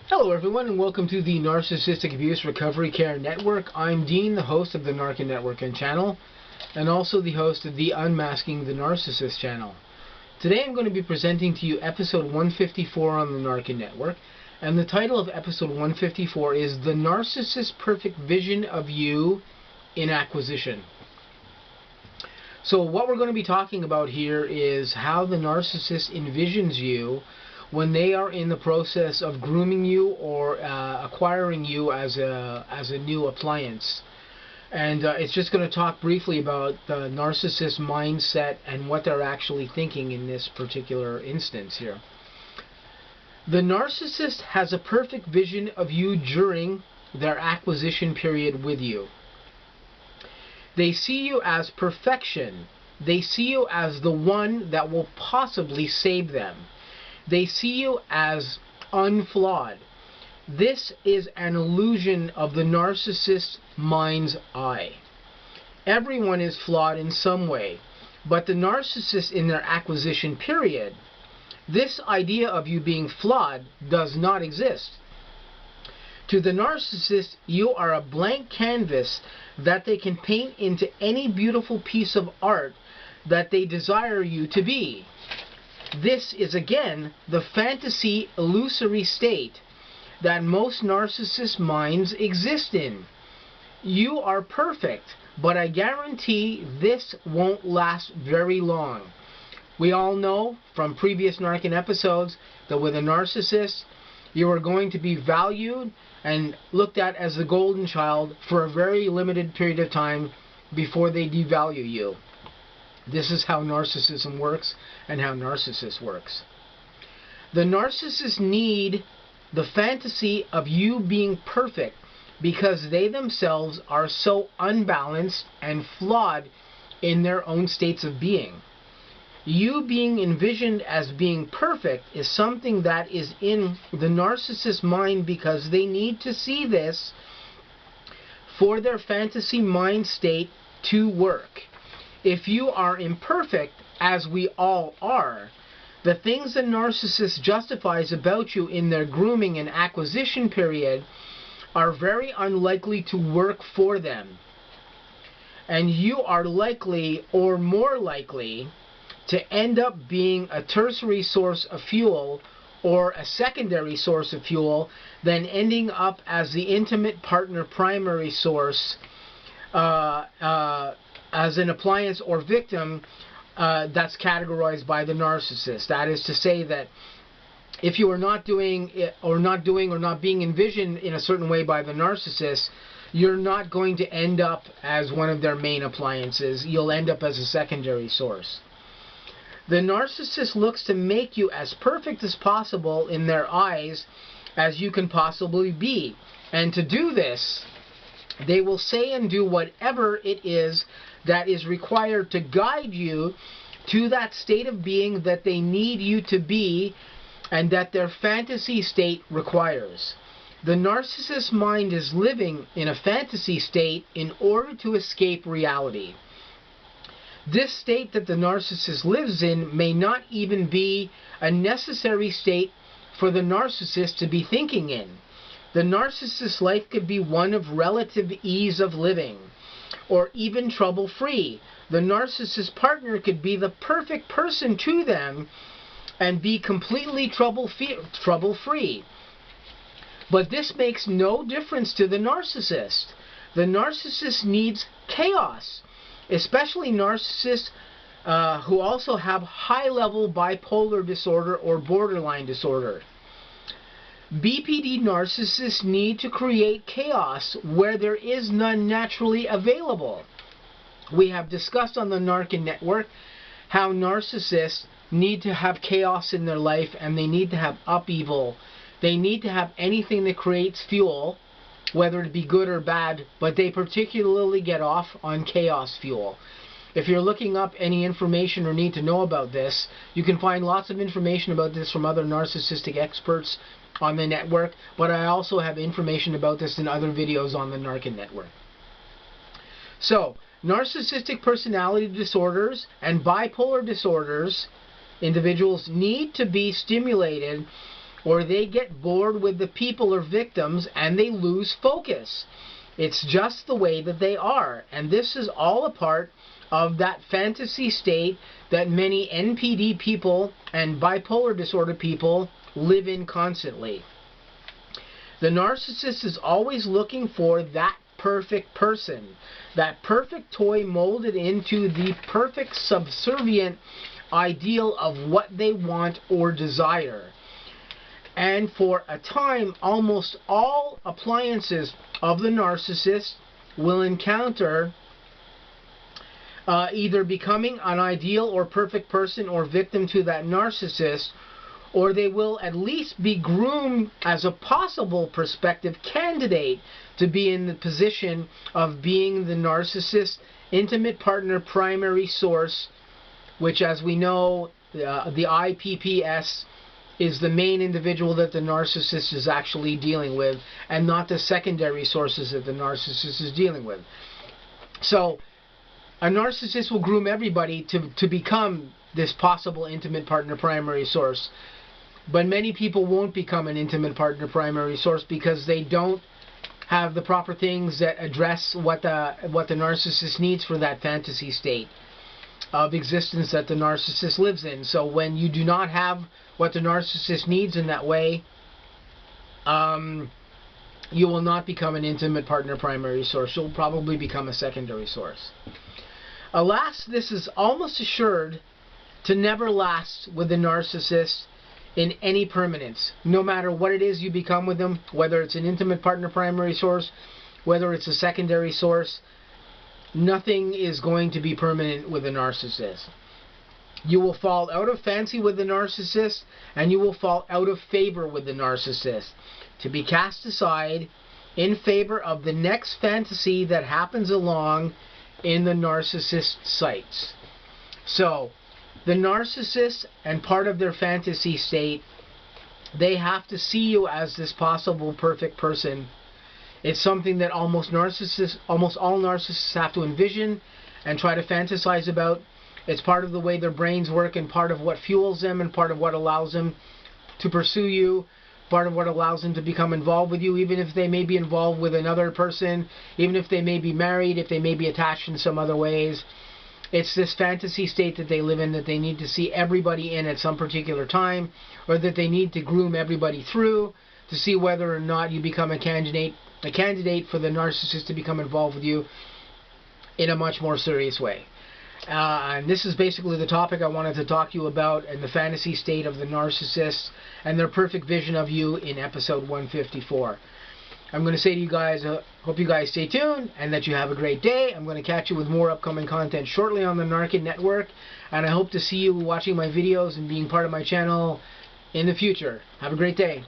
Hello everyone and welcome to the Narcissistic Abuse Recovery Care Network. I'm Dean, the host of the N.A.R.C.N Network and channel, and also the host of the Unmasking the Narcissist channel. Today I'm going to be presenting to you episode 154 on the N.A.R.C.N Network, and the title of episode 154 is The Narcissist's Perfect Vision of You in Acquisition. So what we're going to be talking about here is how the narcissist envisions you when they are in the process of grooming you or acquiring you as a new appliance. And it's just going to talk briefly about the narcissist mindset and what they're actually thinking in this particular instance here. The narcissist has a perfect vision of you during their acquisition period with you. They see you as perfection. They see you as the one that will possibly save them. They see you as unflawed. This is an illusion of the narcissist's mind's eye. Everyone is flawed in some way, but the narcissist in their acquisition period, this idea of you being flawed does not exist. To the narcissist, you are a blank canvas that they can paint into any beautiful piece of art that they desire you to be. This is again the fantasy illusory state that most narcissist minds exist in. You are perfect, but I guarantee this won't last very long. We all know from previous N.A.R.C.N episodes that with a narcissist, you are going to be valued and looked at as the golden child for a very limited period of time before they devalue you. This is how narcissism works and how narcissist works. The narcissists need the fantasy of you being perfect because they themselves are so unbalanced and flawed in their own states of being. You being envisioned as being perfect is something that is in the narcissist's mind because they need to see this for their fantasy mind state to work. If you are imperfect, as we all are, the things the narcissist justifies about you in their grooming and acquisition period are very unlikely to work for them. And you are likely, or more likely, to end up being a tertiary source of fuel or a secondary source of fuel than ending up as the intimate partner primary source as an appliance or victim that's categorized by the narcissist. That is to say that if you are not doing or not being envisioned in a certain way by the narcissist, you're not going to end up as one of their main appliances. You'll end up as a secondary source. The narcissist looks to make you as perfect as possible in their eyes as you can possibly be. And to do this, they will say and do whatever it is that is required to guide you to that state of being that they need you to be and that their fantasy state requires. The narcissist's mind is living in a fantasy state in order to escape reality. This state that the narcissist lives in may not even be a necessary state for the narcissist to be thinking in. The narcissist's life could be one of relative ease of living, or even trouble-free. The narcissist partner could be the perfect person to them and be completely trouble-free. But this makes no difference to the narcissist. The narcissist needs chaos, especially narcissists who also have high-level bipolar disorder or borderline disorder. BPD narcissists need to create chaos where there is none naturally available. We have discussed on the N.A.R.C.N network how narcissists need to have chaos in their life and they need to have upheaval. They need to have anything that creates fuel, whether it be good or bad, but they particularly get off on chaos fuel. If you're looking up any information or need to know about this, you can find lots of information about this from other narcissistic experts on the network, but I also have information about this in other videos on the N.A.R.C.N network. So, narcissistic personality disorders and bipolar disorders, individuals need to be stimulated or they get bored with the people or victims and they lose focus. It's just the way that they are. And this is all a part of that fantasy state that many NPD people and bipolar disorder people live in constantly. The narcissist is always looking for that perfect person, that perfect toy molded into the perfect subservient ideal of what they want or desire. And for a time, almost all appliances of the narcissist will encounter either becoming an ideal or perfect person or victim to that narcissist, or they will at least be groomed as a possible prospective candidate to be in the position of being the narcissist intimate partner primary source, which, as we know, the IPPS is the main individual that the narcissist is actually dealing with, and not the secondary sources that the narcissist is dealing with. So a narcissist will groom everybody to become this possible intimate partner primary source. But many people won't become an intimate partner primary source because they don't have the proper things that address what the narcissist needs for that fantasy state of existence that the narcissist lives in. So when you do not have what the narcissist needs in that way, you will not become an intimate partner primary source. You'll probably become a secondary source. Alas, this is almost assured to never last with the narcissist in any permanence. No matter what it is you become with them, whether it's an intimate partner primary source, whether it's a secondary source, nothing is going to be permanent with a narcissist. You will fall out of fancy with the narcissist, and you will fall out of favor with the narcissist, to be cast aside in favor of the next fantasy that happens along in the narcissist sights. So the narcissist, and part of their fantasy state, they have to see you as this possible perfect person. It's something that almost all narcissists have to envision and try to fantasize about. It's part of the way their brains work, and part of what fuels them, and part of what allows them to pursue you, part of what allows them to become involved with you, even if they may be involved with another person, even if they may be married, if they may be attached in some other ways. It's this fantasy state that they live in, that they need to see everybody in at some particular time, or that they need to groom everybody through to see whether or not you become a candidate for the narcissist to become involved with you in a much more serious way. And this is basically the topic I wanted to talk to you about, and the fantasy state of the narcissist and their perfect vision of you in episode 154. I'm going to say to you guys, hope you guys stay tuned and that you have a great day. I'm going to catch you with more upcoming content shortly on the N.A.R.C.N network, and I hope to see you watching my videos and being part of my channel in the future. Have a great day.